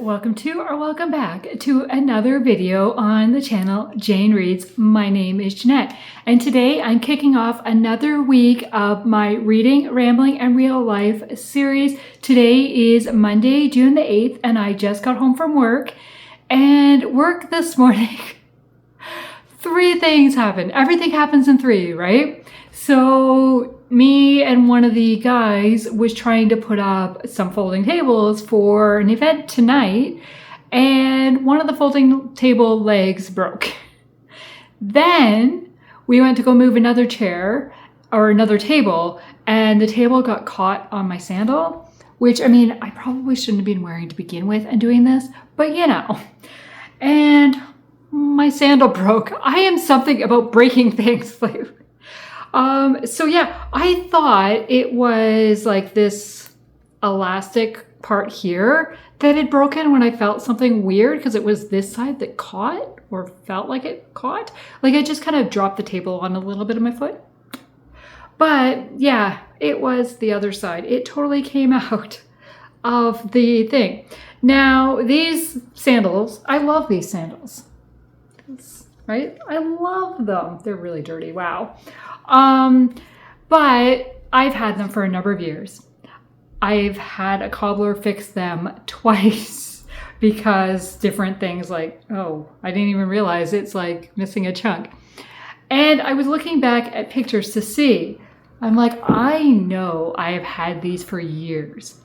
welcome to or welcome back to another video on the channel Jane Reads. My name is Jeanette, and today I'm kicking off another week of my Reading, Rambling, and Real Life series. Today is Monday, June the 8th, and I just got home from work. And work this morning, three things happened. Everything happens in three, right? So me and one of the guys was trying to put up some folding tables for an event tonight, and one of the folding table legs broke. Then we went to go move another chair or another table, and the table got caught on my sandal, which, I mean, I probably shouldn't have been wearing to begin with and doing this, but you know. And my sandal broke. I am something about breaking things. So yeah, I thought it was like this elastic part here that had broken when I felt something weird, because it was this side that caught, or felt like it caught. Like I just kind of dropped the table on a little bit of my foot. But yeah, it was the other side. It totally came out of the thing. Now, these sandals, I love these sandals. Right? I love them. They're really dirty. Wow. But I've had them for a number of years. I've had a cobbler fix them twice because different things like, oh, I didn't even realize it's like missing a chunk. And I was looking back at pictures to see. I'm like, I know I have had these for years.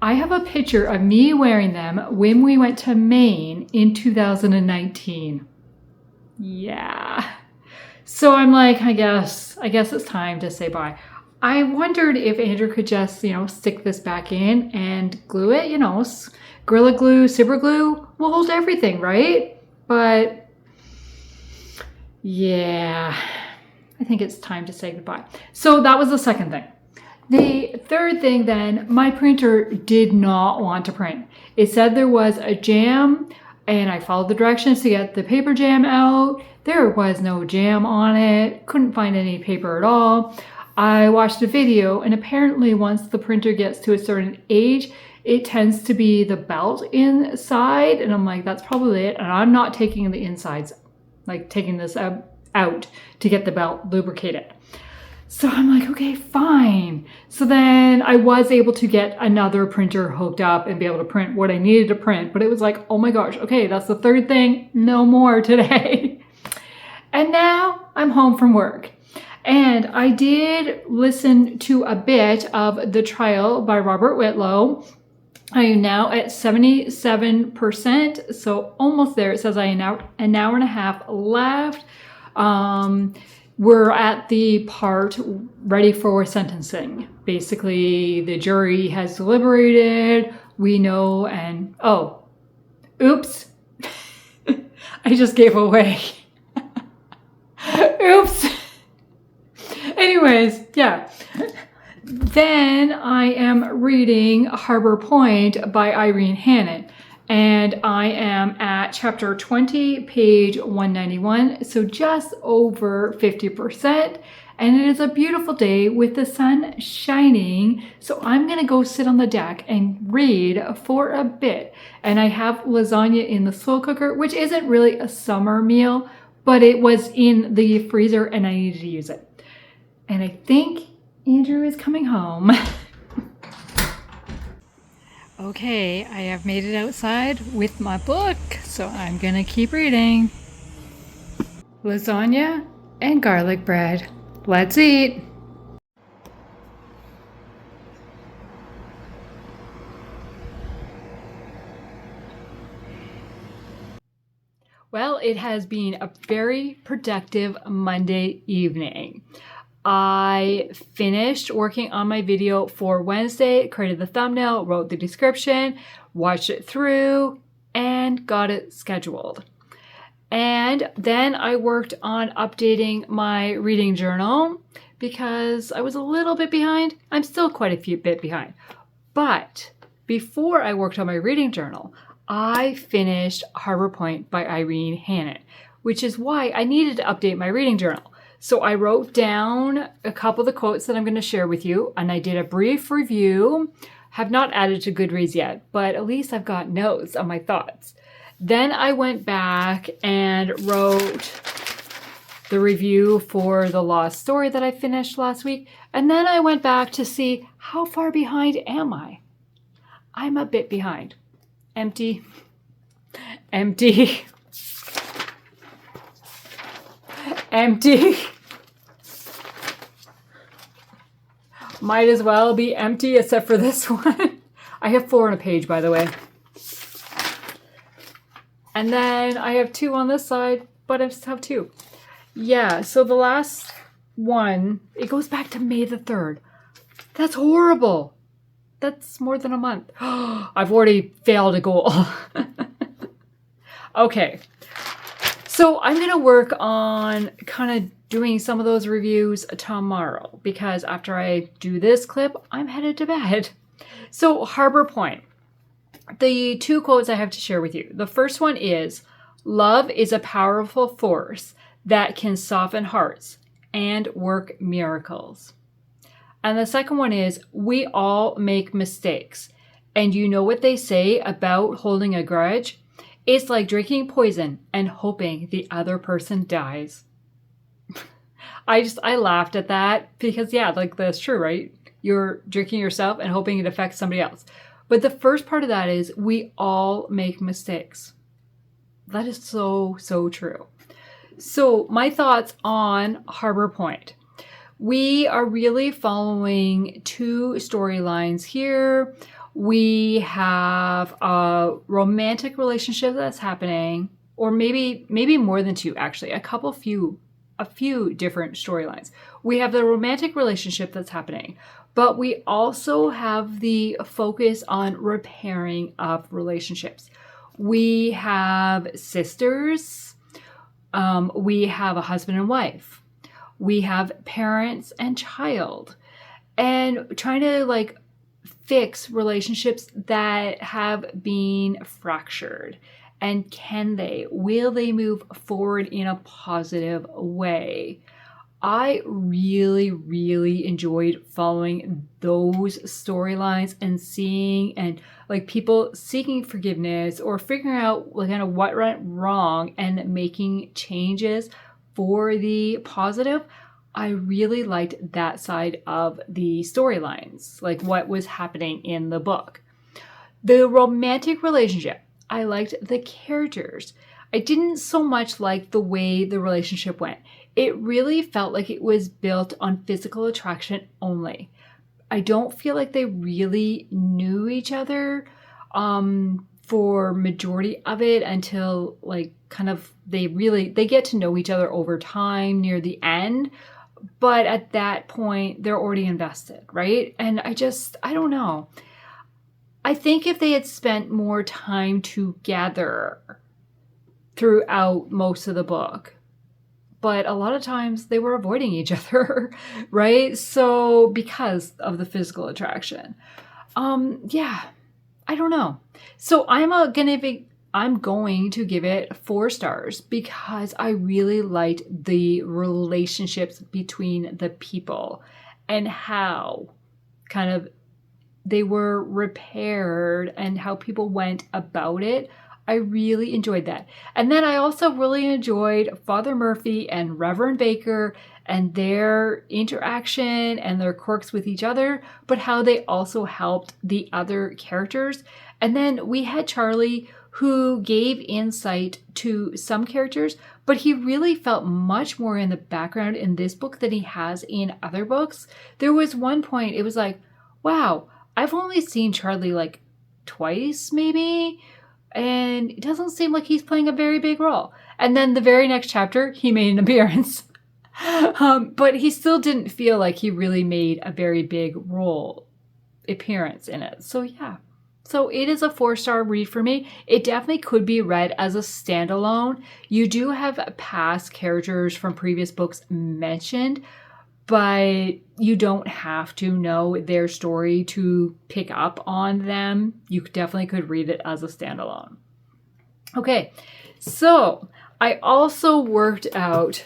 I have a picture of me wearing them when we went to Maine in 2019. Yeah. So I'm like, I guess it's time to say bye. I wondered if Andrew could just, stick this back in and glue it, Gorilla Glue, Super Glue will hold everything, right? But yeah, I think it's time to say goodbye. So that was the second thing. The third thing then, my printer did not want to print. It said there was a jam, and I followed the directions to get the paper jam out. There was no jam on it. Couldn't find any paper at all. I watched a video, and apparently once the printer gets to a certain age, it tends to be the belt inside. And I'm like, that's probably it. And I'm not taking the insides, like taking this out to get the belt lubricated. So I'm like, okay, fine. So then I was able to get another printer hooked up and be able to print what I needed to print. But it was like, oh my gosh, okay, that's the third thing. No more today. And now I'm home from work. And I did listen to a bit of The Trial by Robert Whitlow. I am now at 77%, so almost there. It says I have an hour and a half left. We're at the part ready for sentencing. Basically, the jury has deliberated. We know, and oh, oops. I just gave away. Oops. Anyways, yeah. Then I am reading Harbor Point by Irene Hannon. And I am at chapter 20, page 191, so just over 50%. And it is a beautiful day with the sun shining. So I'm going to go sit on the deck and read for a bit. And I have lasagna in the slow cooker, which isn't really a summer meal, but it was in the freezer and I needed to use it. And I think Andrew is coming home. Okay, I have made it outside with my book, so I'm gonna keep reading. Lasagna and garlic bread. Let's eat. Well, it has been a very productive Monday evening. I finished working on my video for Wednesday, created the thumbnail, wrote the description, watched it through, and got it scheduled. And then I worked on updating my reading journal because I was a little bit behind. I'm still quite a bit behind. But before I worked on my reading journal, I finished Harbor Point by Irene Hannon, which is why I needed to update my reading journal. So I wrote down a couple of the quotes that I'm going to share with you, and I did a brief review, Have not added to Goodreads yet, but at least I've got notes on my thoughts. Then I went back and wrote the review for the Lost Story that I finished last week. And then I went back to see how far behind am I? I'm a bit behind. Empty. Empty. Empty. Might as well be empty except for this one. I have 4 on a page, by the way. And then I have 2 on this side, but I just have 2. Yeah, so the last one, it goes back to May the 3rd. That's horrible. That's more than a month. I've already failed a goal. Okay. So I'm going to work on kind of doing some of those reviews tomorrow because after I do this clip, I'm headed to bed. So Harbor Point. The 2 quotes I have to share with you. The first one is, love is a powerful force that can soften hearts and work miracles. And the second one is, we all make mistakes. And you know what they say about holding a grudge? It's like drinking poison and hoping the other person dies. I laughed at that because, yeah, like that's true, right? You're drinking yourself and hoping it affects somebody else. But the first part of that is, we all make mistakes. That is so, so true. So my thoughts on Harbor Point. We are really following 2 storylines here. We have a romantic relationship that's happening, or maybe more than 2, actually, a few different storylines. We have the romantic relationship that's happening, but we also have the focus on repairing of relationships. We have sisters. We have a husband and wife. We have parents and child, and trying to like fix relationships that have been fractured. And will they move forward in a positive way? I really, really enjoyed following those storylines and seeing and like people seeking forgiveness or figuring out like kind of what went wrong and making changes for the positive. I really liked that side of the storylines, like what was happening in the book. The romantic relationship, I liked the characters. I didn't so much like the way the relationship went. It really felt like it was built on physical attraction only. I don't feel like they really knew each other for majority of it until like kind of they get to know each other over time near the end. But at that point, they're already invested, right? And I don't know. I think if they had spent more time together throughout most of the book, but a lot of times they were avoiding each other, right? So because of the physical attraction. Yeah, I don't know. So I'm going to give it 4 stars because I really liked the relationships between the people and how kind of they were repaired and how people went about it. I really enjoyed that. And then I also really enjoyed Father Murphy and Reverend Baker and their interaction and their quirks with each other, but how they also helped the other characters. And then we had Charlie, who gave insight to some characters, but he really felt much more in the background in this book than he has in other books. There was one point, it was like, wow, I've only seen Charlie like twice maybe, and it doesn't seem like he's playing a very big role. And then the very next chapter, he made an appearance. But he still didn't feel like he really made a very big appearance in it. So yeah. So it is a 4-star read for me. It definitely could be read as a standalone. You do have past characters from previous books mentioned, but you don't have to know their story to pick up on them. You definitely could read it as a standalone. Okay, so I also worked out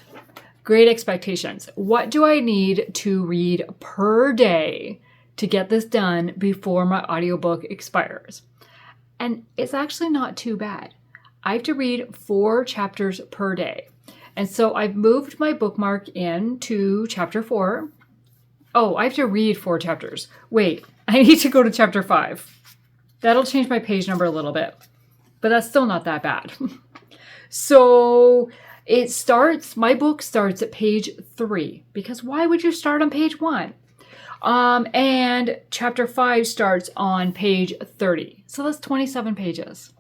Great Expectations. What do I need to read per day to get this done before my audiobook expires. And it's actually not too bad. I have to read 4 chapters per day. And so I've moved my bookmark in to chapter 4. Oh, I have to read 4 chapters. Wait, I need to go to chapter 5. That'll change my page number a little bit, but that's still not that bad. So my book starts at page 3, because why would you start on page 1? And chapter 5 starts on page 30. So that's 27 pages.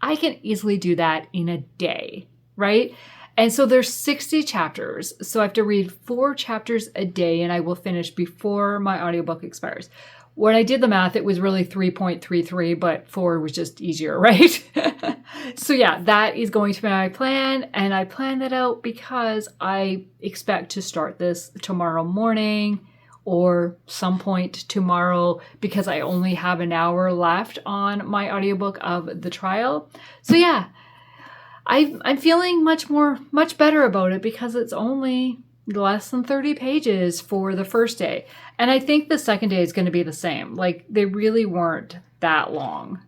I can easily do that in a day, right? And so there's 60 chapters. So I have to read 4 chapters a day, and I will finish before my audiobook expires. When I did the math, it was really 3.33, but 4 was just easier, right? So yeah, that is going to be my plan. And I planned that out because I expect to start this tomorrow morning or some point tomorrow, because I only have an hour left on my audiobook of the trial. So yeah, I'm feeling much better about it, because it's only less than 30 pages for the first day. And I think the second day is going to be the same. Like, they really weren't that long.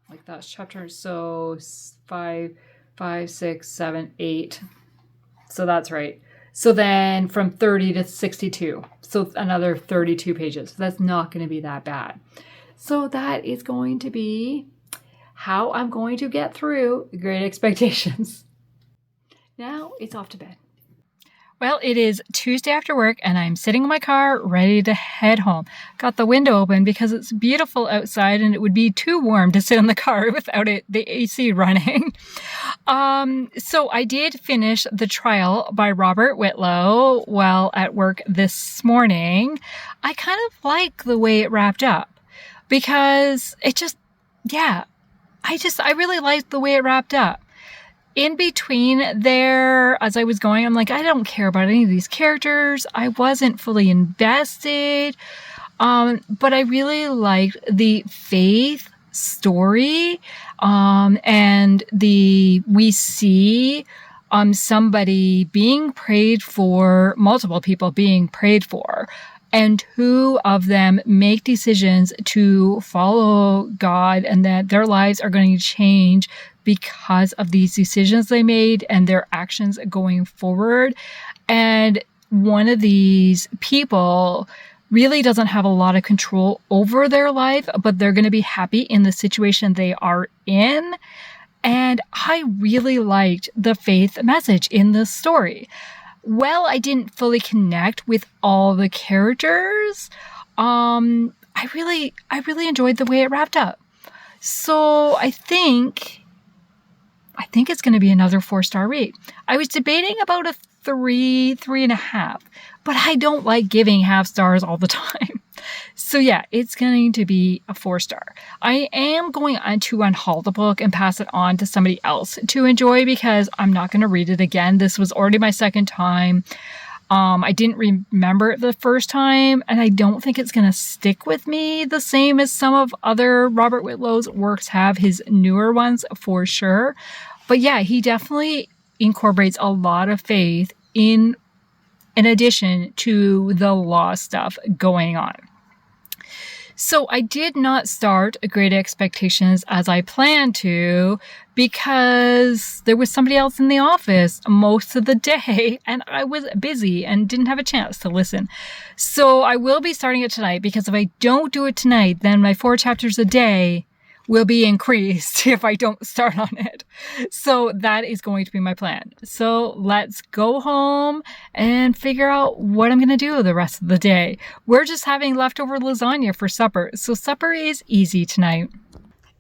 Like, that's chapter, so 5, 6, 7, 8. So that's right. So then from 30 to 62. So another 32 pages. That's not going to be that bad. So that is going to be how I'm going to get through Great Expectations. Now it's off to bed. Well, it is Tuesday after work, and I'm sitting in my car ready to head home. Got the window open because it's beautiful outside, and it would be too warm to sit in the car without the AC running. So I did finish The Trial by Robert Whitlow while at work this morning. I kind of like the way it wrapped up, because it just, I really liked the way it wrapped up. In between there, as I was going, I'm like, I don't care about any of these characters. I wasn't fully invested. But I really liked the Faith story. And we see somebody being prayed for, multiple people being prayed for, and 2 of them make decisions to follow God, and that their lives are going to change because of these decisions they made and their actions going forward. And one of these people really doesn't have a lot of control over their life, but they're going to be happy in the situation they are in. And I really liked the faith message in this story. Well, I didn't fully connect with all the characters. I really enjoyed the way it wrapped up. So I think it's going to be another 4-star read. I was debating about a 3.5, but I don't like giving half stars all the time. So yeah, it's going to be a 4-star. I am going on to unhaul the book and pass it on to somebody else to enjoy, because I'm not going to read it again. This was already my second time. I didn't remember it the first time, and I don't think it's going to stick with me the same as some of other Robert Whitlow's works have, his newer ones for sure. But yeah, he definitely incorporates a lot of faith in addition to the law stuff going on. So I did not start Great Expectations as I planned to, because there was somebody else in the office most of the day, and I was busy and didn't have a chance to listen. So I will be starting it tonight, because if I don't do it tonight, then my 4 chapters a day will be increased if I don't start on it. So that is going to be my plan. So let's go home and figure out what I'm going to do the rest of the day. We're just having leftover lasagna for supper, so supper is easy tonight.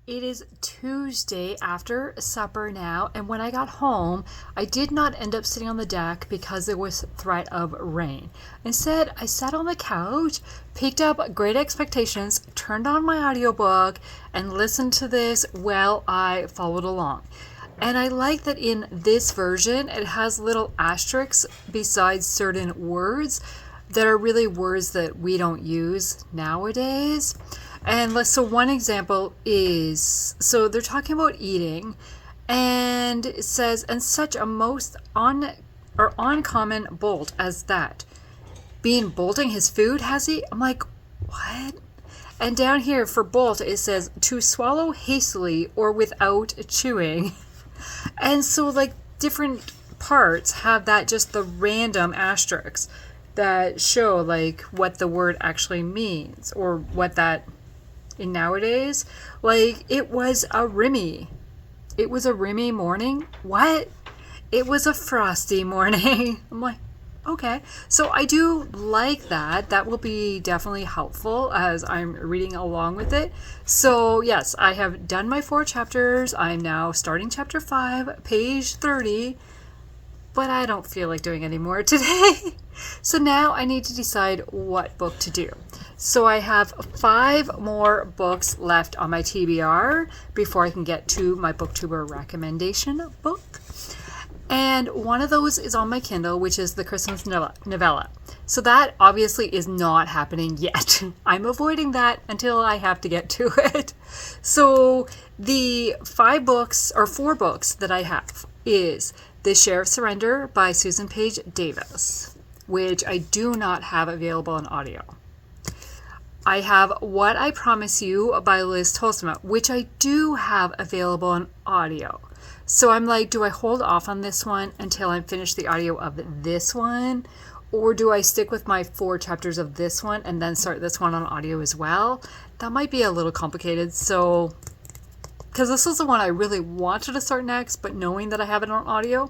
It is Tuesday after supper now, and when I got home, I did not end up sitting on the deck because there was threat of rain. Instead, I sat on the couch, picked up Great Expectations, turned on my audiobook, and listened to this while I followed along. And I like that in this version, it has little asterisks beside certain words that are really words that we don't use nowadays. And so one example is, so they're talking about eating, and it says, and such a most uncommon bolt as that. Been bolting his food, has he? I'm like, what? And down here for both, it says to swallow hastily or without chewing. And so, like, different parts have that, just the random asterisks that show, like, what the word actually means, or what that, in nowadays, like, it was a rimmy. It was a rimmy morning? What? It was a frosty morning. I'm like, okay. So I do like that. That will be definitely helpful as I'm reading along with it. So yes, I have done my 4 chapters. I'm now starting chapter 5, page 30, but I don't feel like doing any more today. So now I need to decide what book to do. So I have 5 more books left on my TBR before I can get to my booktuber recommendation book. And one of those is on my Kindle, which is the Christmas novella. So that obviously is not happening yet. I'm avoiding that until I have to get to it. So the 4 books that I have is The Sheriff's Surrender by Susan Page Davis, which I do not have available in audio. I have What I Promise You by Liz Tolsma, which I do have available in audio. So I'm like, do I hold off on this one until I finish the audio of this one? Or do I stick with my 4 chapters of this one and then start this one on audio as well? That might be a little complicated. So, because this is the one I really wanted to start next, but knowing that I have it on audio,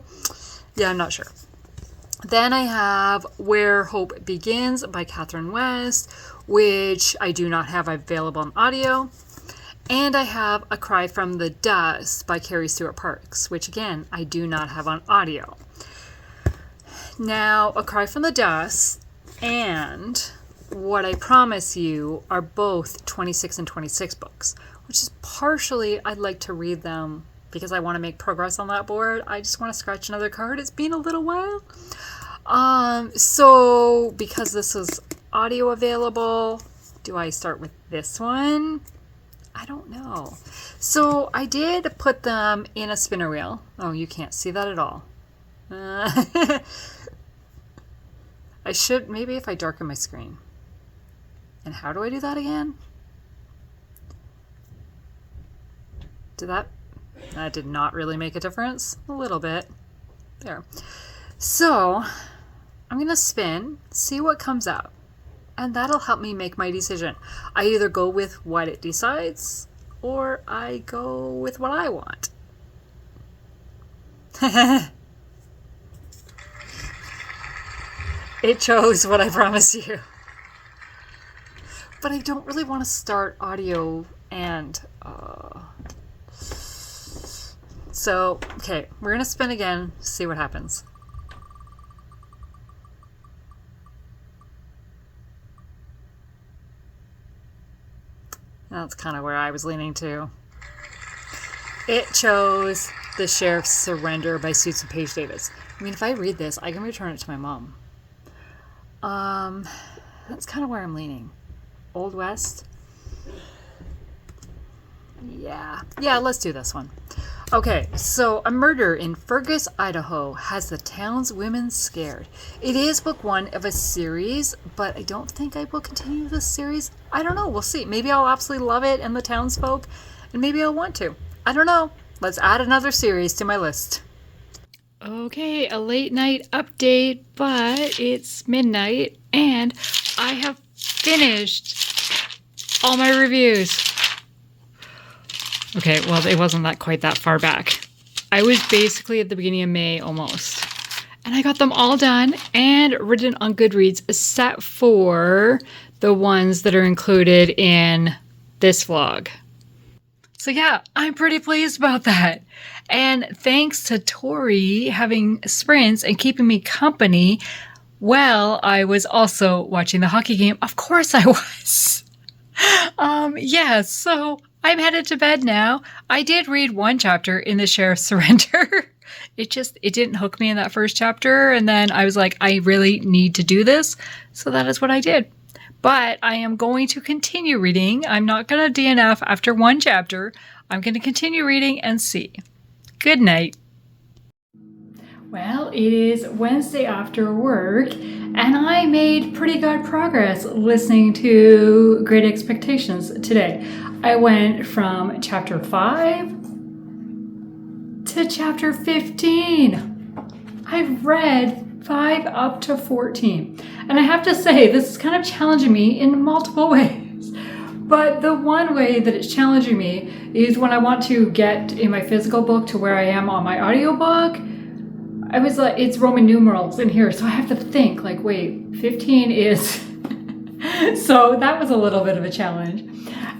yeah, I'm not sure. Then I have Where Hope Begins by Catherine West, which I do not have available on audio. And I have A Cry from the Dust by Carrie Stuart Parks, which again, I do not have on audio. Now, A Cry from the Dust and What I Promise You are both 26 and 26 books, which is partially I'd like to read them because I want to make progress on that board. I just want to scratch another card. It's been a little while. So because this is audio available, do I start with this one? I don't know. So I did put them in a spinner wheel. Oh, you can't see that at all. I should, maybe if I darken my screen. And how do I do that again? That did not really make a difference. A little bit. There. So I'm going to spin, see what comes out. And that'll help me make my decision. I either go with what it decides, or I go with what I want. It chose What I Promise You. But I don't really want to start audio and... So, okay, we're going to spin again, see what happens. That's kind of where I was leaning to. It chose The Sheriff's Surrender by Susan Page Davis. I mean, if I read this, I can return it to my mom. That's kind of where I'm leaning. Old West? Yeah, let's do this one. Okay, so A Murder in Fergus, Idaho has the townswomen scared. It is book 1 of a series, but I don't think I will continue this series. I don't know, we'll see. Maybe I'll absolutely love it and the townsfolk, and maybe I'll want to. I don't know. Let's add another series to my list. Okay, a late night update, but it's midnight, and I have finished all my reviews. Okay, well, it wasn't quite that far back. I was basically at the beginning of May almost. And I got them all done and written on Goodreads, except for the ones that are included in this vlog. So yeah, I'm pretty pleased about that. And thanks to Tori having sprints and keeping me company while I was also watching the hockey game. Of course I was. Yeah, so I'm headed to bed now. I did read 1 chapter in The Sheriff's Surrender. It didn't hook me in that first chapter. And then I was like, I really need to do this. So that is what I did. But I am going to continue reading. I'm not going to DNF after 1 chapter. I'm going to continue reading and see. Good night. Well, it is Wednesday after work, And I made pretty good progress listening to Great Expectations today. I went from chapter 5 to chapter 15. I've read 5 up to 14. And I have to say, this is kind of challenging me in multiple ways. But the one way that it's challenging me is when I want to get in my physical book to where I am on my audiobook. I was like, it's Roman numerals in here, so I have to think, like, wait, 15 is... So that was a little bit of a challenge.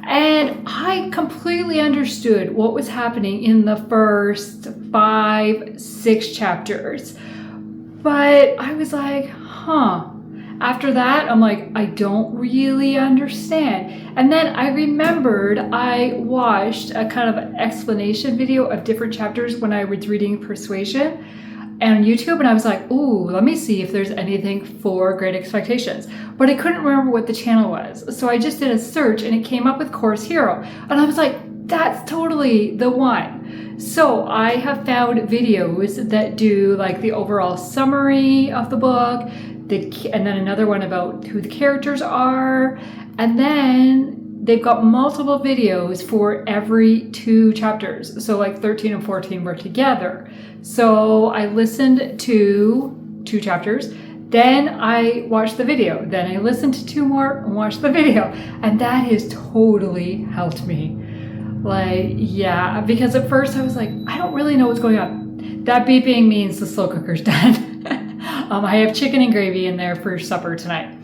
And I completely understood what was happening in the first 5, 6 chapters. But I was like, After that, I'm like, I don't really understand. And then I remembered I watched a kind of explanation video of different chapters when I was reading Persuasion on YouTube, and I was like, ooh, let me see if there's anything for Great Expectations. But I couldn't remember what the channel was. So I just did a search and it came up with Course Hero. And I was like, that's totally the one. So I have found videos that do like the overall summary of the book, and then another one about who the characters are. And then they've got multiple videos for every 2 chapters. So like 13 and 14 were together. So I listened to 2 chapters, then I watched the video, then I listened to 2 more and watched the video. And that has totally helped me. Like, yeah, because at first I was like, I don't really know what's going on. That beeping means the slow cooker's done. I have chicken and gravy in there for supper tonight.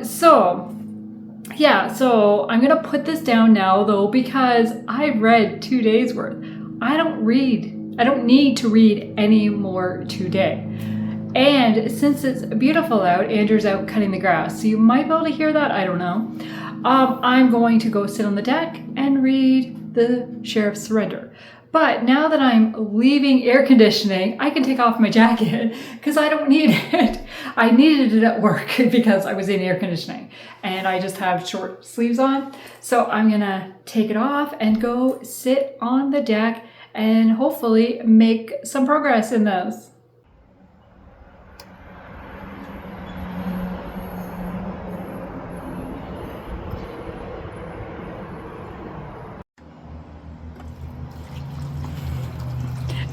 So I'm going to put this down now though, because I've read 2 days worth. I don't need to read any more today. And since it's beautiful out, Andrew's out cutting the grass. So you might be able to hear that. I don't know. I'm going to go sit on the deck and read The Sheriff's Surrender. But now that I'm leaving air conditioning, I can take off my jacket because I don't need it. I needed it at work because I was in air conditioning and I just have short sleeves on. So I'm gonna take it off and go sit on the deck and hopefully make some progress in this.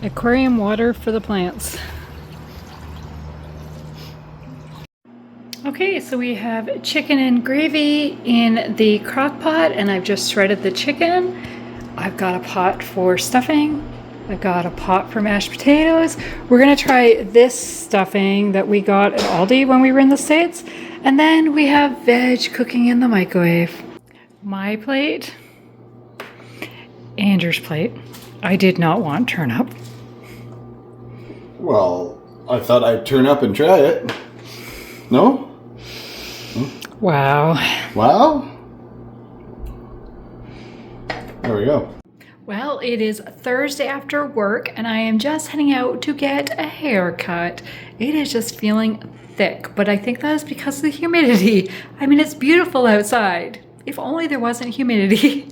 Aquarium water for the plants. Okay, so we have chicken and gravy in the crock pot, and I've just shredded the chicken. I've got a pot for stuffing. I've got a pot for mashed potatoes. We're gonna try this stuffing that we got at Aldi when we were in the States. And then we have veg cooking in the microwave. My plate, Andrew's plate. I did not want turnip. Well, I thought I'd turn up and try it. No? Wow. Wow? There we go. Well, it is Thursday after work and I am just heading out to get a haircut. It is just feeling thick, but I think that is because of the humidity. I mean, it's beautiful outside. If only there wasn't humidity.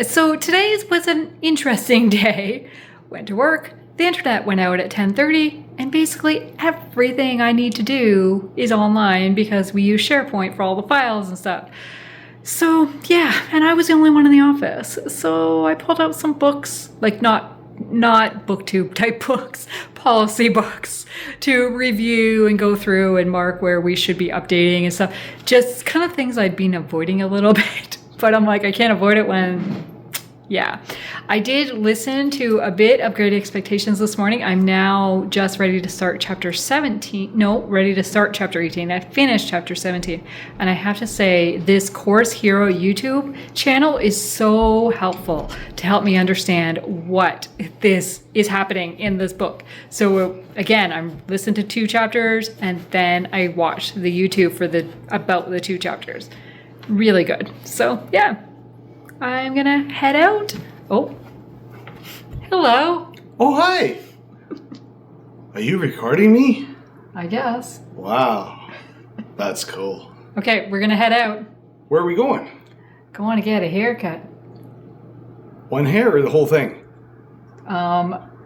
So today was an interesting day. Went to work. The internet went out at 10:30, and basically everything I need to do is online because we use SharePoint for all the files and stuff. So yeah, and I was the only one in the office. So I pulled out some books, like not booktube type books, policy books to review and go through and mark where we should be updating and stuff. Just kind of things I'd been avoiding a little bit, but I'm like, I can't avoid it when... Yeah, I did listen to a bit of Great Expectations this morning. I'm now just ready to start chapter 17. No, ready to start chapter 18. I finished chapter 17. And I have to say, this Course Hero YouTube channel is so helpful to help me understand what this is happening in this book. So again, I'm listening to 2 chapters and then I watched the YouTube for about the 2 chapters. Really good. So yeah. I'm gonna head out. Oh, hello. Oh, hi. Are you recording me? I guess. Wow. That's cool. Okay, we're gonna head out. Where are we going? Going to get a haircut. One hair or the whole thing?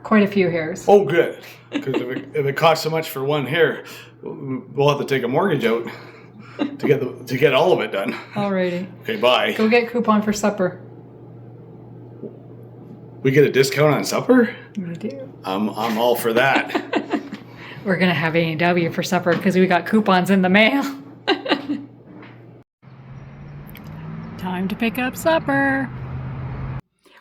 quite a few hairs. Oh, good. Because if it costs so much for one hair, we'll have to take a mortgage out to get all of it done. Alrighty. Okay, bye. Go get coupon for supper. We get a discount on supper? We do. I'm all for that. We're going to have A&W for supper because we got coupons in the mail. Time to pick up supper.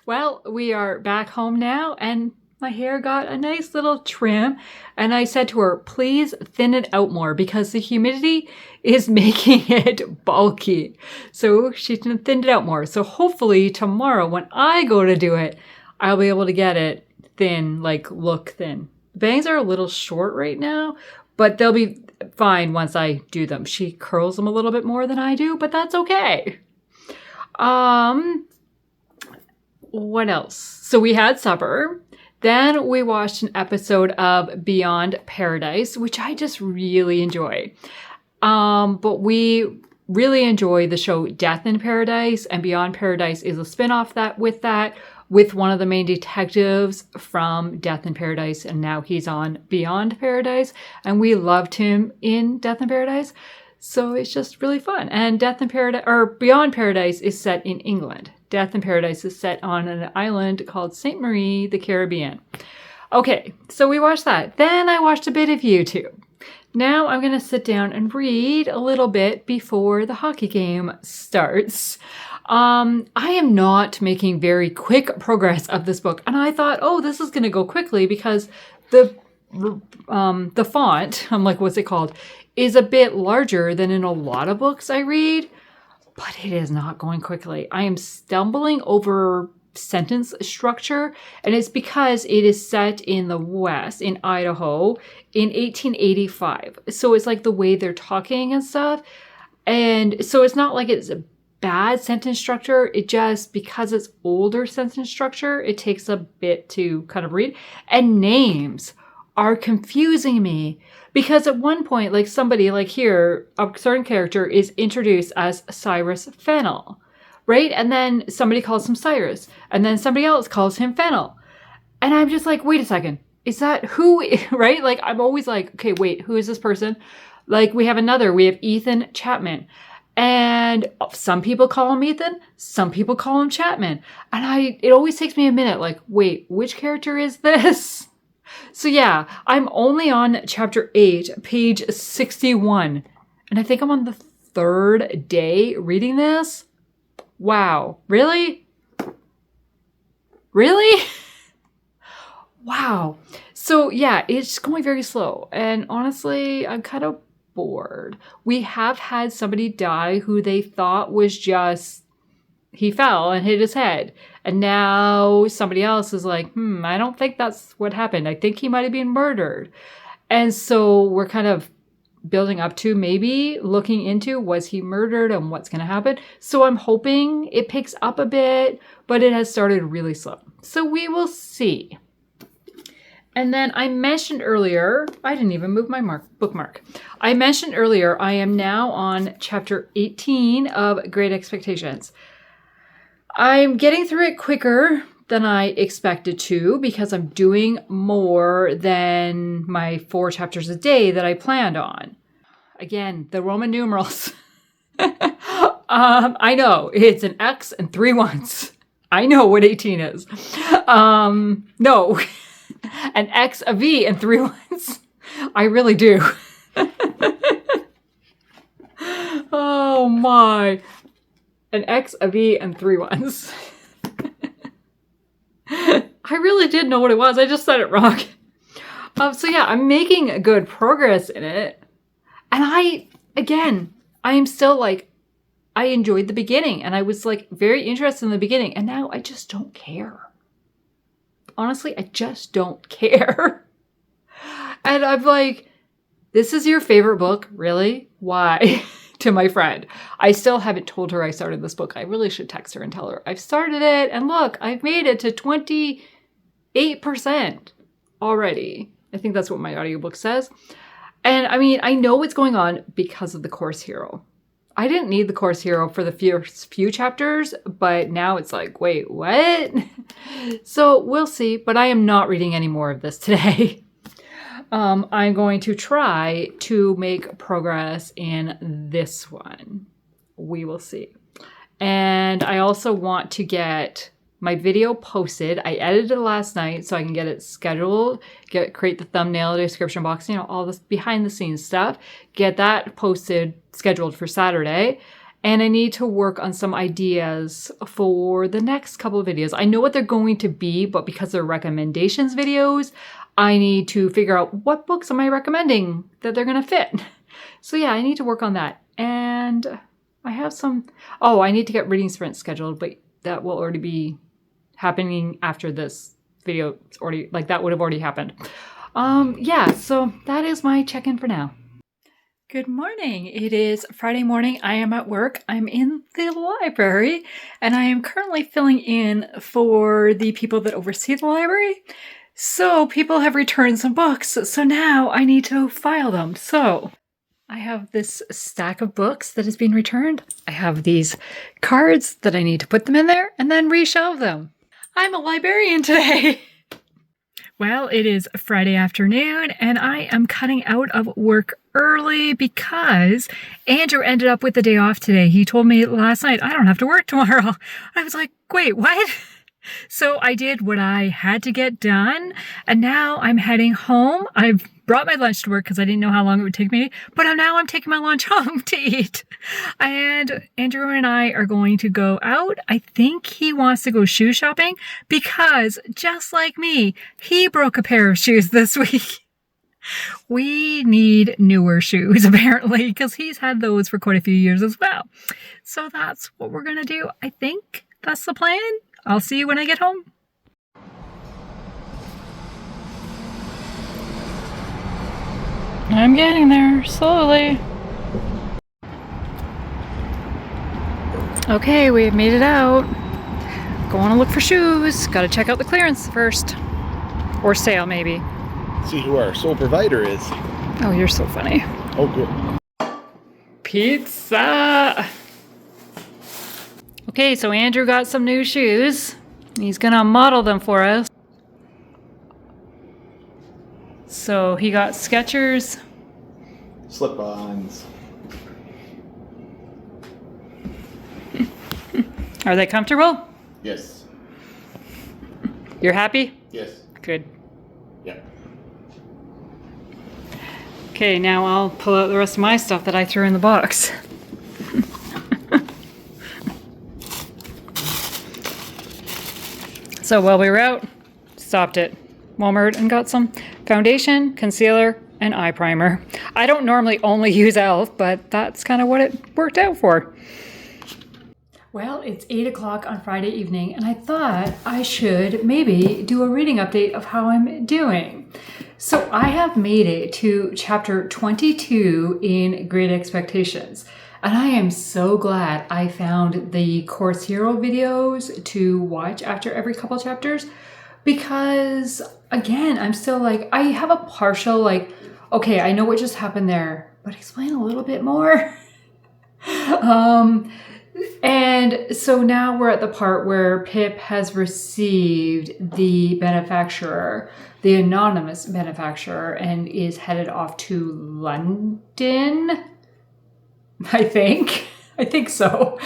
Well, we are back home now, and my hair got a nice little trim. And I said to her, please thin it out more because the humidity is making it bulky. So she thinned it out more. So hopefully tomorrow when I go to do it, I'll be able to get it thin, like look thin. The bangs are a little short right now, but they'll be fine once I do them. She curls them a little bit more than I do, but that's okay. What else? So we had supper. Then we watched an episode of Beyond Paradise, which I just really enjoy. But we really enjoy the show Death in Paradise, and Beyond Paradise is a spin-off with one of the main detectives from Death in Paradise, and now he's on Beyond Paradise, and we loved him in Death in Paradise. So it's just really fun. And Beyond Paradise is set in England. Death in Paradise is set on an island called Saint Marie, the Caribbean. Okay, so we watched that. Then I watched a bit of YouTube. Now I'm going to sit down and read a little bit before the hockey game starts. I am not making very quick progress of this book. And I thought, oh, this is going to go quickly because the font, I'm like, what's it called, is a bit larger than in a lot of books I read. But it is not going quickly. I am stumbling over sentence structure, and it's because it is set in the West, in Idaho, in 1885. So it's like the way they're talking and stuff. And so it's not like it's a bad sentence structure. It just, because it's older sentence structure, it takes a bit to kind of read. And names are confusing me. Because at one point, like somebody like here, a certain character is introduced as Cyrus Fennel, right? And then somebody calls him Cyrus, and then somebody else calls him Fennel. And I'm just like, wait a second, is that who, right? Like, I'm always like, okay, wait, who is this person? Like, we have Ethan Chapman. And some people call him Ethan, some people call him Chapman. And it always takes me a minute, like, wait, which character is this? So yeah, I'm only on chapter 8, page 61. And I think I'm on the 3rd day reading this. Wow. Really? Really? Wow. So yeah, it's going very slow. And honestly, I'm kind of bored. We have had somebody die who they thought was just, he fell and hit his head. And now somebody else is like, I don't think that's what happened. I think he might have been murdered. And so we're kind of building up to maybe looking into, was he murdered and what's going to happen? So I'm hoping it picks up a bit, but it has started really slow. So we will see. And then I mentioned earlier, I didn't even move my bookmark. I mentioned earlier, I am now on chapter 18 of Great Expectations. I'm getting through it quicker than I expected to because I'm doing more than my 4 chapters a day that I planned on. Again, the Roman numerals. I know it's an X and 3 1s. I know what 18 is. No, an X, a V, and 3 1s. I really do. Oh my. An X, a V, and 3 1s. I really did know what it was. I just said it wrong. So yeah, I'm making good progress in it. And I am still like, I enjoyed the beginning. And I was like very interested in the beginning. And now I just don't care. Honestly, I just don't care. And I'm like, this is your favorite book? Really? Why? To my friend. I still haven't told her I started this book. I really should text her and tell her I've started it. And look, I've made it to 28% already. I think that's what my audiobook says. And I mean, I know what's going on because of the course hero. I didn't need the course hero for the first few chapters, but now it's like, wait, what? So we'll see, but I am not reading any more of this today. I'm going to try to make progress in this one. We will see. And I also want to get my video posted. I edited it last night so I can get it scheduled, create the thumbnail, description box, all this behind the scenes stuff, get that posted, scheduled for Saturday. And I need to work on some ideas for the next couple of videos. I know what they're going to be, but because they're recommendations videos, I need to figure out what books am I recommending that they're going to fit. So yeah, I need to work on that. And I have I need to get reading sprints scheduled, but that will already be happening after this video. It's already, that would have already happened. Yeah, so that is my check-in for now. Good morning. It is Friday morning. I am at work. I'm in the library, and I am currently filling in for the people that oversee the library. So people have returned some books, so now I need to file them. So I have this stack of books that has been returned. I have these cards that I need to put them in there and then reshelve them. I'm a librarian today. Well, it is Friday afternoon and I am cutting out of work early because Andrew ended up with the day off today. He told me last night, I don't have to work tomorrow. I was like, wait, what? So I did what I had to get done, and now I'm heading home. I've brought my lunch to work because I didn't know how long it would take me, but now I'm taking my lunch home to eat. And Andrew and I are going to go out. I think he wants to go shoe shopping because, just like me, he broke a pair of shoes this week. We need newer shoes, apparently, because he's had those for quite a few years as well. So that's what we're going to do. I think that's the plan. I'll see you when I get home. I'm getting there slowly. Okay, we've made it out. Going to look for shoes. Got to check out the clearance first. Or sale, maybe. See who our sole provider is. Oh, you're so funny. Oh, good. Pizza! Okay, so Andrew got some new shoes. He's gonna model them for us. So he got Skechers. Slip-ons. Are they comfortable? Yes. You're happy? Yes. Good. Yeah. Okay, now I'll pull out the rest of my stuff that I threw in the box. So while we were out, stopped at Walmart and got some foundation, concealer, and eye primer. I don't normally only use e.l.f., but that's kind of what it worked out for. Well, it's 8 o'clock on Friday evening, and I thought I should maybe do a reading update of how I'm doing. So I have made it to chapter 22 in Great Expectations. And I am so glad I found the Course Hero videos to watch after every couple chapters because, again, I'm still I have a partial okay, I know what just happened there, but explain a little bit more. And so now we're at the part where Pip has received the benefactor, the anonymous benefactor, and is headed off to London. I think so,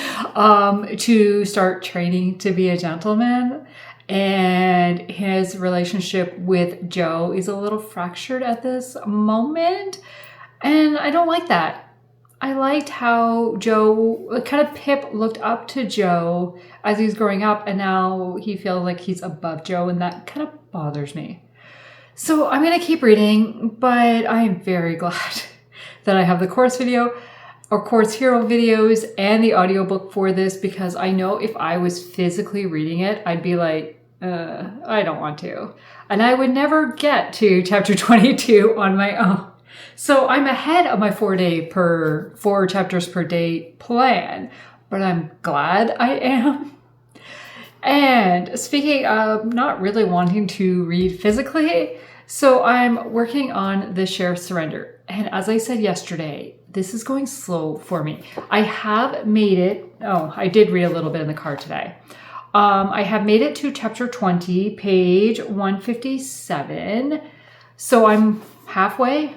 to start training to be a gentleman. And his relationship with Joe is a little fractured at this moment. And I don't like that. I liked how Pip looked up to Joe as he was growing up, and now he feels like he's above Joe, and that kind of bothers me. So I'm going to keep reading, but I am very glad that I have the Course Hero videos and the audiobook for this, because I know if I was physically reading it, I'd be like, I don't want to. And I would never get to chapter 22 on my own. So I'm ahead of my 4 chapters per day plan, but I'm glad I am. And speaking of not really wanting to read physically, so I'm working on the Sheriff's Surrender. And as I said yesterday, this is going slow for me. I have made it. Oh, I did read a little bit in the car today. I have made it to chapter 20, page 157. So I'm halfway.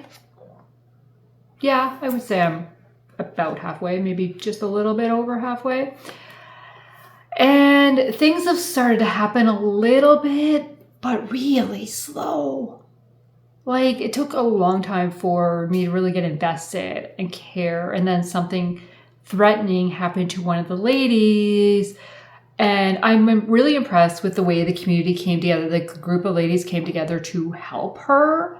Yeah, I would say I'm about halfway, maybe just a little bit over halfway. And things have started to happen a little bit, but really slow. Like, it took a long time for me to really get invested and care. And then something threatening happened to one of the ladies. And I'm really impressed with the way the community came together. The group of ladies came together to help her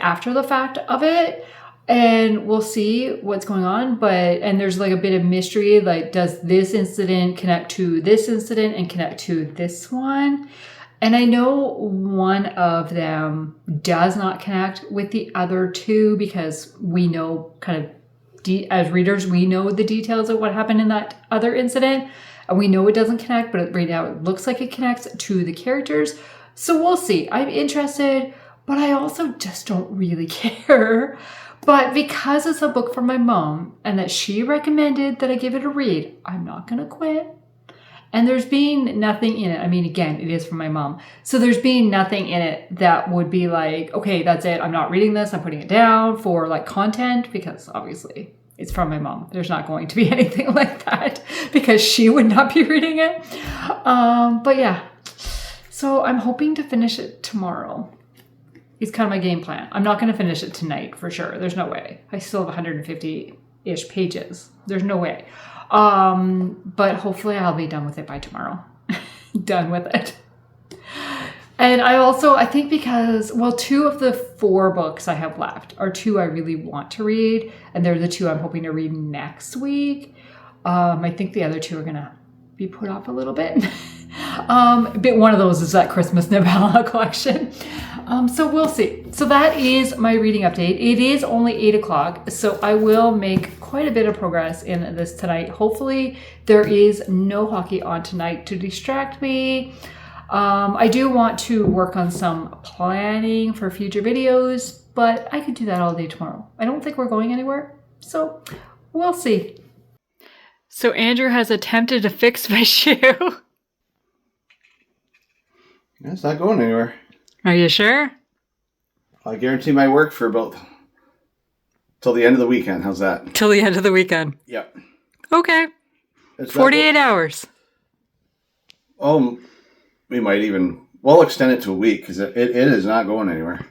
after the fact of it. And we'll see what's going on. And there's like a bit of mystery. Like, does this incident connect to this incident and connect to this one? And I know one of them does not connect with the other two because we know kind of, as readers, we know the details of what happened in that other incident. And we know it doesn't connect, but right now it looks like it connects to the characters. So we'll see. I'm interested, but I also just don't really care. But because it's a book from my mom and that she recommended that I give it a read, I'm not going to quit. And there's been nothing in it. I mean, again, it is from my mom. So there's been nothing in it that would be like, okay, that's it. I'm not reading this. I'm putting it down for like content because obviously it's from my mom. There's not going to be anything like that because she would not be reading it. But yeah, so I'm hoping to finish it tomorrow. It's kind of my game plan. I'm not going to finish it tonight for sure. There's no way. I still have 150-ish pages. There's no way. But hopefully I'll be done with it by tomorrow. Done with it. And I think because, well, 2 of the 4 books I have left are 2 I really want to read. And they're the 2 I'm hoping to read next week. I think the other 2 are going to be put off a little bit. But one of those is that Christmas novella collection. So we'll see. So that is my reading update. It is only 8 o'clock, so I will make quite a bit of progress in this tonight. Hopefully there is no hockey on tonight to distract me. I do want to work on some planning for future videos, but I could do that all day tomorrow. I don't think we're going anywhere, so we'll see. So Andrew has attempted to fix my shoe. It's not going anywhere. Are you sure? I guarantee my work for about till the end of the weekend. How's that? Till the end of the weekend. Yep. Okay. It's 48 hours. Oh, we might even... We'll extend it to a week because it is not going anywhere.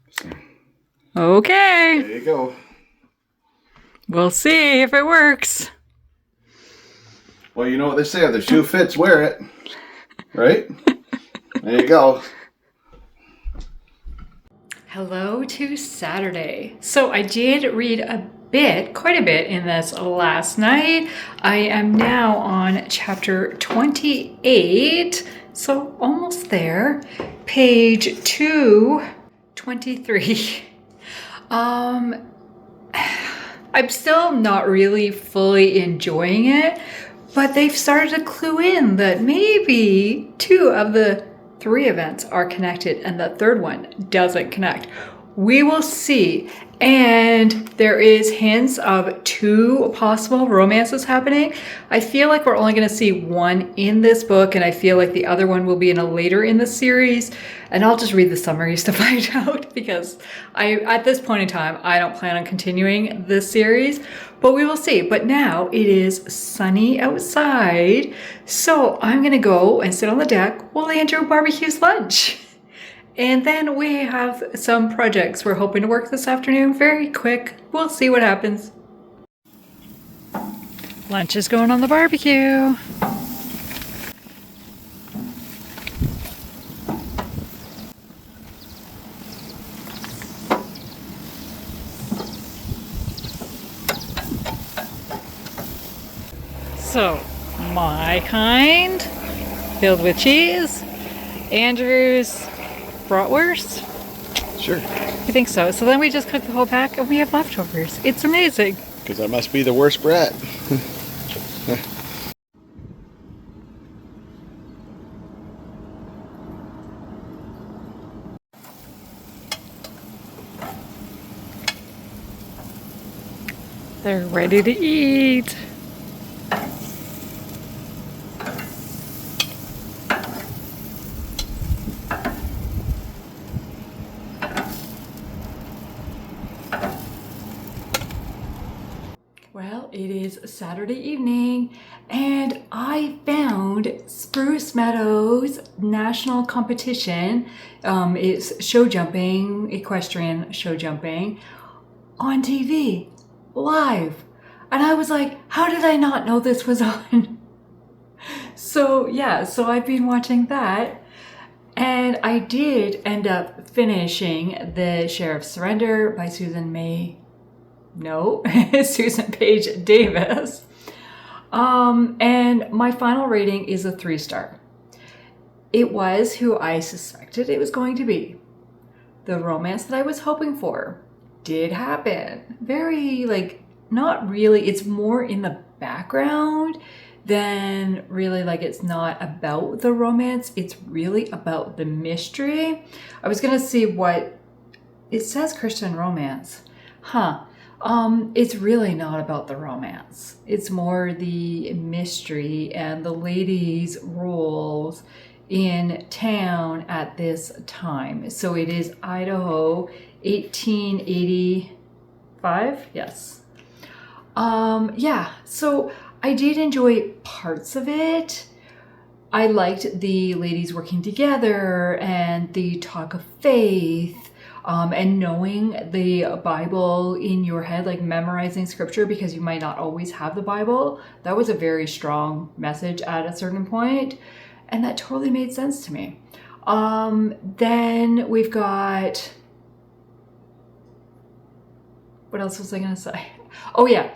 So, okay. there you go. We'll see if it works. Well, you know what they say. If the shoe fits, wear it. Right? There you go. Hello to Saturday. So I did read quite a bit in this last night. I am now on chapter 28, so almost there. Page 223. I'm still not really fully enjoying it, but they've started to clue in that maybe 2 of the 3 events are connected and the third one doesn't connect. We will see. And there is hints of 2 possible romances happening. I feel like we're only going to see 1 in this book, and I feel like the other one will be later in the series. And I'll just read the summaries to find out because at this point in time, I don't plan on continuing this series, but we will see. But now it is sunny outside, so I'm going to go and sit on the deck while Andrew barbecues lunch. And then we have some projects we're hoping to work this afternoon. Very quick. We'll see what happens. Lunch is going on the barbecue. So, my kind, filled with cheese. Andrew's bratwurst? Sure. You think so? So then we just cook the whole pack and we have leftovers. It's amazing. Because I must be the worst brat. They're ready to eat. Well, it is Saturday evening and I found Spruce Meadows National Competition. It's show jumping, equestrian show jumping on TV, live. And I was like, how did I not know this was on? So yeah, so I've been watching that. And I did end up finishing The Sheriff's Surrender by Susan Page Davis. And my final rating is a 3-star. It was who I suspected it was going to be. The romance that I was hoping for did happen. Very, not really, it's more in the background than really, it's not about the romance. It's really about the mystery. I was gonna see what it says, Christian romance. It's really not about the romance. It's more the mystery and the ladies' roles in town at this time. So it is Idaho, 1885. Yes. Yeah. So I did enjoy parts of it. I liked the ladies working together and the talk of faith. And knowing the Bible in your head, memorizing scripture because you might not always have the Bible. That was a very strong message at a certain point, and that totally made sense to me. Then we've got, what else was I gonna say? Oh yeah,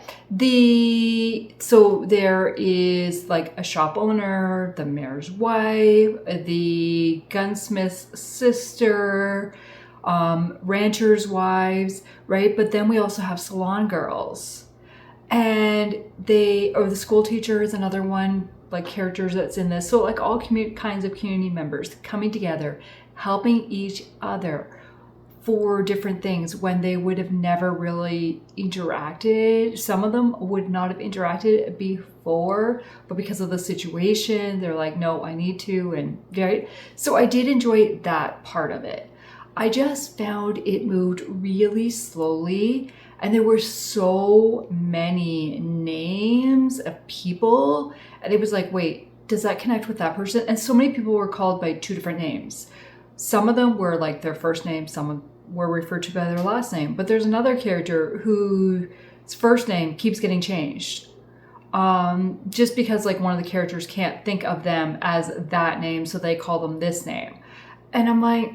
so there is a shop owner, the mayor's wife, the gunsmith's sister, ranchers' wives, right? But then we also have salon girls, and the school teacher is another one, characters that's in this. So all kinds of community members coming together, helping each other for different things when they would have never really interacted. Some of them would not have interacted before, but because of the situation, they're like, no, I need to, and right. So I did enjoy that part of it. I just found it moved really slowly, and there were so many names of people, and it was like, wait, does that connect with that person? And so many people were called by 2 different names. Some of them were their first name, some were referred to by their last name, but there's another character whose first name keeps getting changed. Just because one of the characters can't think of them as that name, so they call them this name. And I'm like,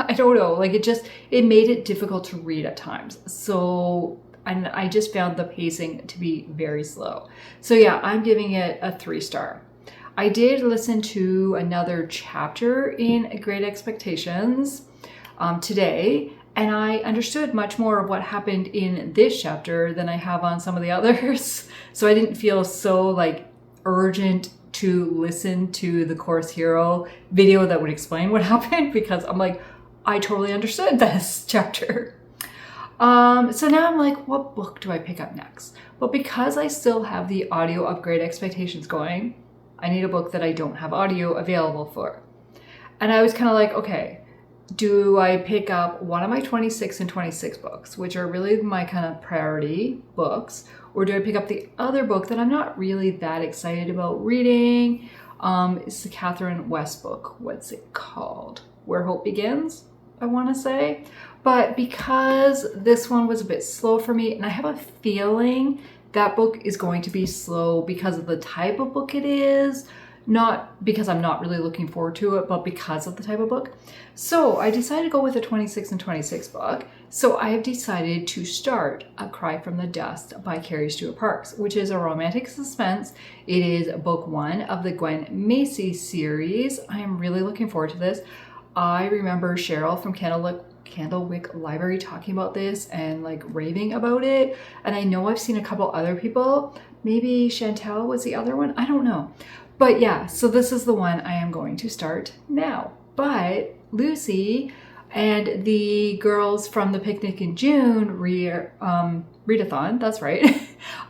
I don't know. It made it difficult to read at times. So, and I just found the pacing to be very slow. So yeah, I'm giving it a 3-star. I did listen to another chapter in Great Expectations today, and I understood much more of what happened in this chapter than I have on some of the others. So I didn't feel so urgent to listen to the Course Hero video that would explain what happened, because I'm like, I totally understood this chapter. So now I'm like, what book do I pick up next? Well, because I still have the audio of Great Expectations going, I need a book that I don't have audio available for. And I was kind of like, okay, do I pick up one of my 26 and 26 books, which are really my kind of priority books, or do I pick up the other book that I'm not really that excited about reading? It's the Catherine West book. What's it called? Where Hope Begins, I want to say. But because this one was a bit slow for me, and I have a feeling that book is going to be slow because of the type of book it is, not because I'm not really looking forward to it, but because of the type of book. So I decided to go with a 26 and 26 book. So I have decided to start A Cry from the Dust by Carrie Stuart Parks, which is a romantic suspense. It is book 1 of the Gwen Macy series. I am really looking forward to this. I remember Cheryl from Candlewick Library talking about this and raving about it. And I know I've seen a couple other people. Maybe Chantel was the other one. I don't know. But yeah, so this is the one I am going to start now. But Lucy And the girls from the Picnic in June readathon, that's right,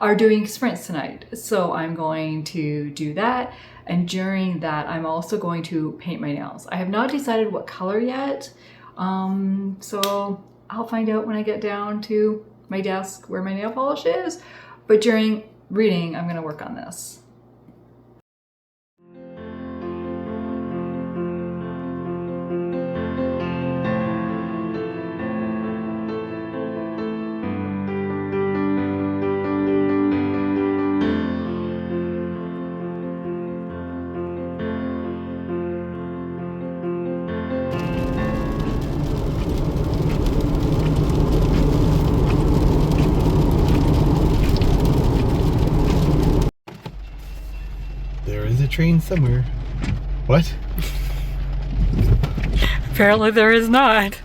are doing sprints tonight. So I'm going to do that. And during that, I'm also going to paint my nails. I have not decided what color yet. So I'll find out when I get down to my desk where my nail polish is. But during reading, I'm going to work on this. There is a train somewhere. What? Apparently there is not.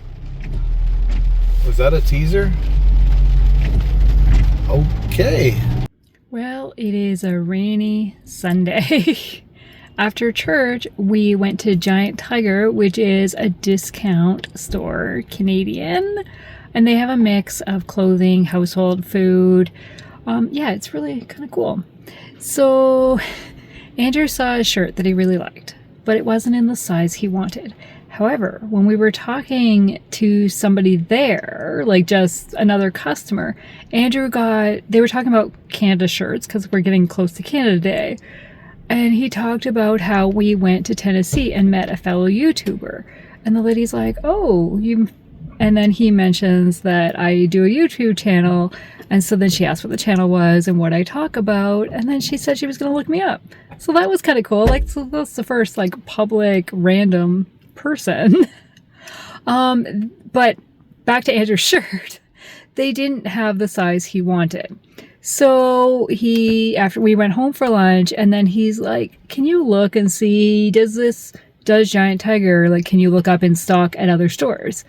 Was that a teaser? Okay. Well, it is a rainy Sunday. After church, we went to Giant Tiger, which is a discount store, Canadian. And they have a mix of clothing, household, food. Yeah, it's really kind of cool. So Andrew saw a shirt that he really liked, but it wasn't in the size he wanted. However, when we were talking to somebody there, like just another customer, they were talking about Canada shirts because we're getting close to Canada Day. And he talked about how we went to Tennessee and met a fellow YouTuber. And the lady's like, oh, you... And then he mentions that I do a YouTube channel. And so then she asked what the channel was and what I talk about. And then she said she was going to look me up. So that was kind of cool. Like, so that's the first, like, public, random person. But back to Andrew's shirt. They didn't have the size he wanted. So after we went home for lunch, and then he's like, can you look and see, does Giant Tiger, like, can you look up in stock at other stores?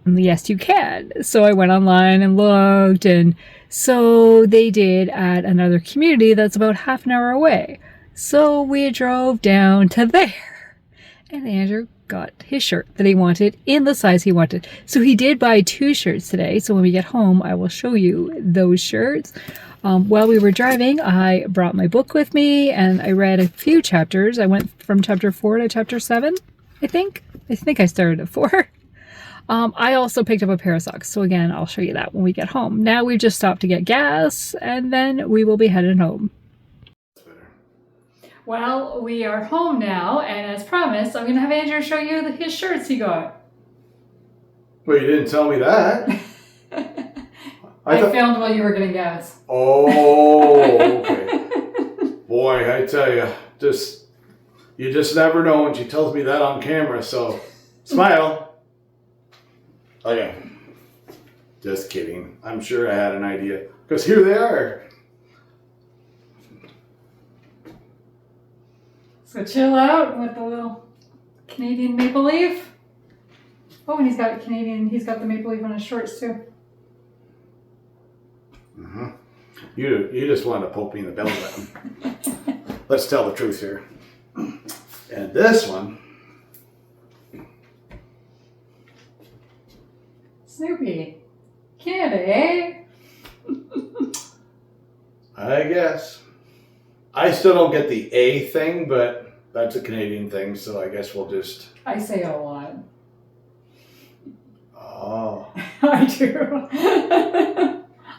And yes, you can. So I went online and looked, and so they did at another community that's about half an hour away. So we drove down to there, and Andrew got his shirt that he wanted in the size he wanted. So he did buy 2 shirts today. So when we get home, I will show you those shirts. While we were driving, I brought my book with me and I read a few chapters. I went from chapter 4 to chapter 7, I think. I think I started at 4. I also picked up a pair of socks. So again, I'll show you that when we get home. Now we've just stopped to get gas and then we will be headed home. Well, we are home now, and as promised, I'm going to have Andrew show you his shirts he got. Well, you didn't tell me that. I filmed while you were getting gas. Oh, okay. Boy, I tell you, you just never know when she tells me that on camera, so smile. Okay. Just kidding. I'm sure I had an idea, because here they are. So chill out with the little Canadian maple leaf. Oh, and he's got the maple leaf on his shorts too. Mm-hmm. You just wanted to poke me in the belly button. Let's tell the truth here. And this one. Snoopy. Canada, eh? I guess. I still don't get the A thing, but that's a Canadian thing, so I guess we'll just... I say it a lot. Oh. I do.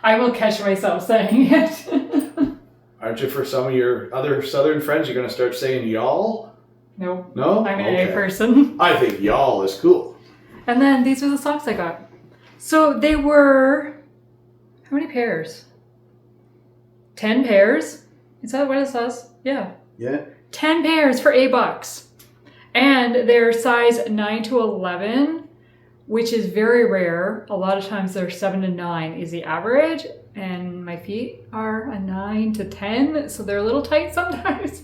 I will catch myself saying it. Aren't you, for some of your other Southern friends, you're going to start saying y'all? No. No? I'm an A person. I think y'all is cool. And then these are the socks I got. So they were... How many pairs? 10 pairs? Is that what it says? Yeah. Yeah. 10 pairs for $8. And they're size 9 to 11, which is very rare. A lot of times they're 7 to 9 is the average. And my feet are a 9 to 10, so they're a little tight sometimes.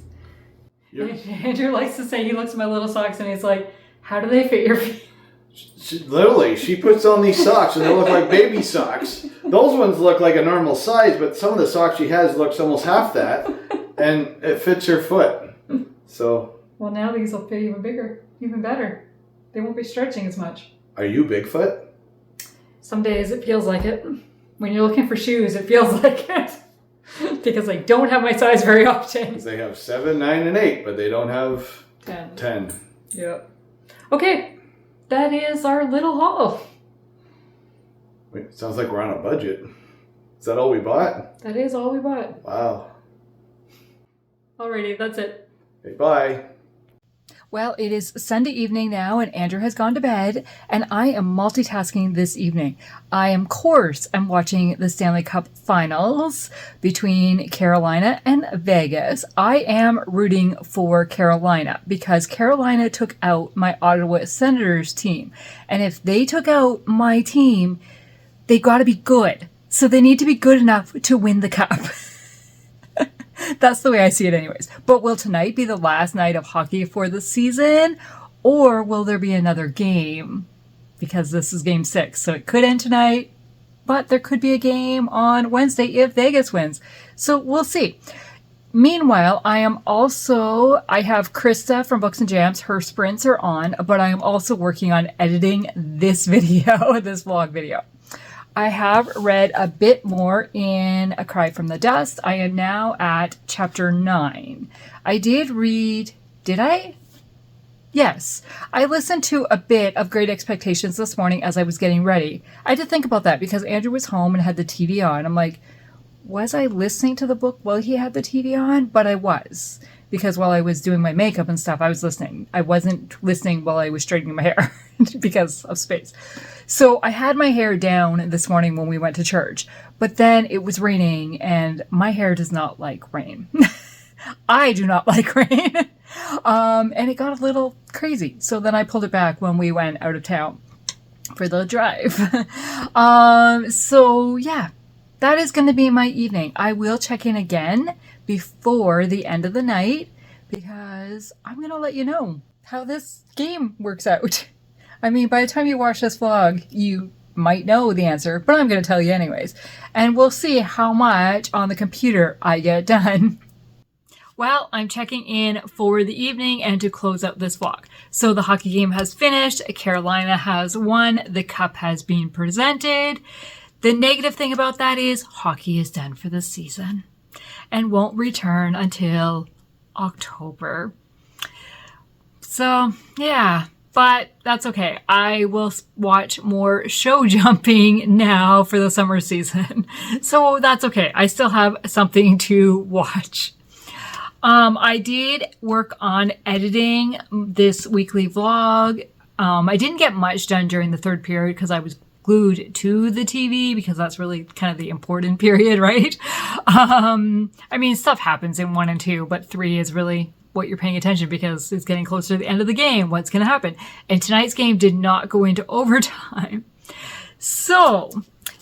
Yep. Andrew likes to say, he looks at my little socks and he's like, how do they fit your feet? She puts on these socks and they look like baby socks. Those ones look like a normal size, but some of the socks she has looks almost half that, and it fits her foot. So. Well, now these will fit even bigger, even better. They won't be stretching as much. Are you Bigfoot? Some days it feels like it. When you're looking for shoes, it feels like it. Because I don't have my size very often. They have 7, 9, and 8, but they don't have 10. 10. Yep. Okay, that is our little haul. Wait, sounds like we're on a budget. Is that all we bought? That is all we bought. Wow. Alrighty, that's it. Okay, bye. Well, it is Sunday evening now, and Andrew has gone to bed, and I am multitasking this evening. I'm watching the Stanley Cup Finals between Carolina and Vegas. I am rooting for Carolina because Carolina took out my Ottawa Senators team, and if they took out my team, they got to be good. So they need to be good enough to win the cup. That's the way I see it anyways. But will tonight be the last night of hockey for the season? Or will there be another game? Because this is game 6, so it could end tonight. But there could be a game on Wednesday if Vegas wins. So we'll see. Meanwhile, I have Krista from Books and Jams. Her sprints are on, but I am also working on editing this video, this vlog video. I have read a bit more in A Cry from the Dust. I am now at chapter 9. I did I? Yes. I listened to a bit of Great Expectations this morning as I was getting ready. I had to think about that because Andrew was home and had the TV on. I'm like, was I listening to the book while he had the TV on? But I was. Because while I was doing my makeup and stuff, I was listening. I wasn't listening while I was straightening my hair because of space. So I had my hair down this morning when we went to church, but then it was raining and my hair does not like rain. I do not like rain. And it got a little crazy. So then I pulled it back when we went out of town for the drive. So yeah, that is going to be my evening. I will check in again before the end of the night because I'm going to let you know how this game works out. I mean, by the time you watch this vlog, you might know the answer, but I'm going to tell you anyways. And we'll see how much on the computer I get done. Well, I'm checking in for the evening and to close out this vlog. So the hockey game has finished. Carolina has won. The cup has been presented. The negative thing about that is hockey is done for the season and won't return until October. So, yeah. But that's okay. I will watch more show jumping now for the summer season. So that's okay. I still have something to watch. I did work on editing this weekly vlog. I didn't get much done during the third period because I was glued to the TV because that's really kind of the important period, right? I mean, stuff happens in 1 and 2, but 3 is really what you're paying attention because it's getting closer to the end of the game. What's going to happen? And tonight's game did not go into overtime. So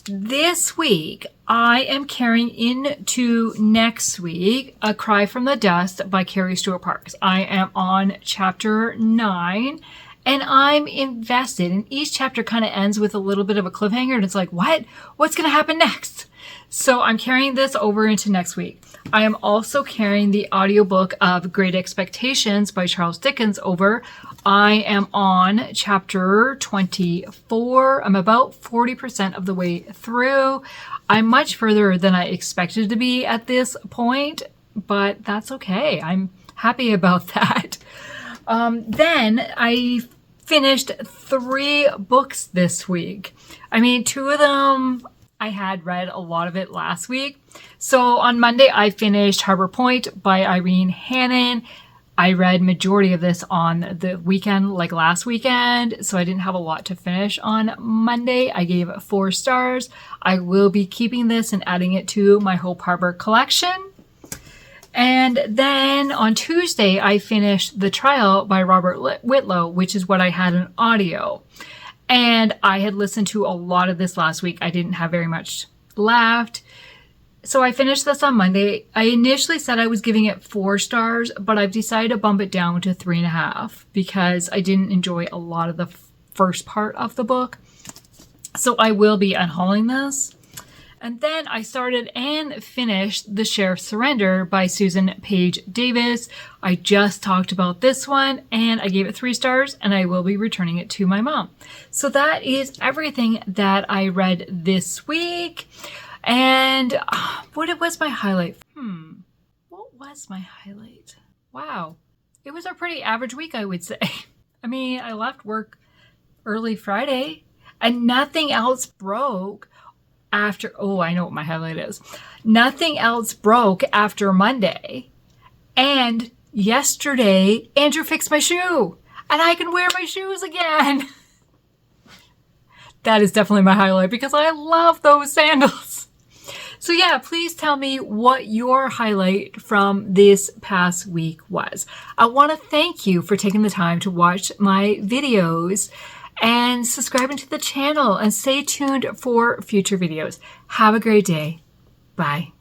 this week, I am carrying into next week A Cry from the Dust by Carrie Stuart Parks. I am on chapter 9 and I'm invested. And each chapter kind of ends with a little bit of a cliffhanger and it's like, what? What's going to happen next? So I'm carrying this over into next week. I am also carrying the audiobook of Great Expectations by Charles Dickens over. I am on chapter 24. I'm about 40% of the way through. I'm much further than I expected to be at this point, but that's okay. I'm happy about that. Then I finished 3 books this week. I mean, 2 of them I had read a lot of it last week. So on Monday, I finished Harbor Point by Irene Hannon. I read majority of this on the weekend, like last weekend, so I didn't have a lot to finish on Monday. I gave it 4 stars. I will be keeping this and adding it to my Hope Harbor collection. And then on Tuesday, I finished The Trial by Robert Whitlow, which is what I had in audio. And I had listened to a lot of this last week. I didn't have very much left. So I finished this on Monday. I initially said I was giving it 4 stars, but I've decided to bump it down to 3.5 because I didn't enjoy a lot of the first part of the book. So I will be unhauling this. And then I started and finished The Sheriff's Surrender by Susan Page Davis. I just talked about this one and I gave it 3 stars and I will be returning it to my mom. So that is everything that I read this week. And what was my highlight? What was my highlight? Wow. It was a pretty average week, I would say. I mean, I left work early Friday and nothing else broke after, I know what my highlight is. Nothing else broke after Monday. And yesterday, Andrew fixed my shoe and I can wear my shoes again. That is definitely my highlight because I love those sandals. So yeah, please tell me what your highlight from this past week was. I want to thank you for taking the time to watch my videos and subscribing to the channel and stay tuned for future videos. Have a great day. Bye.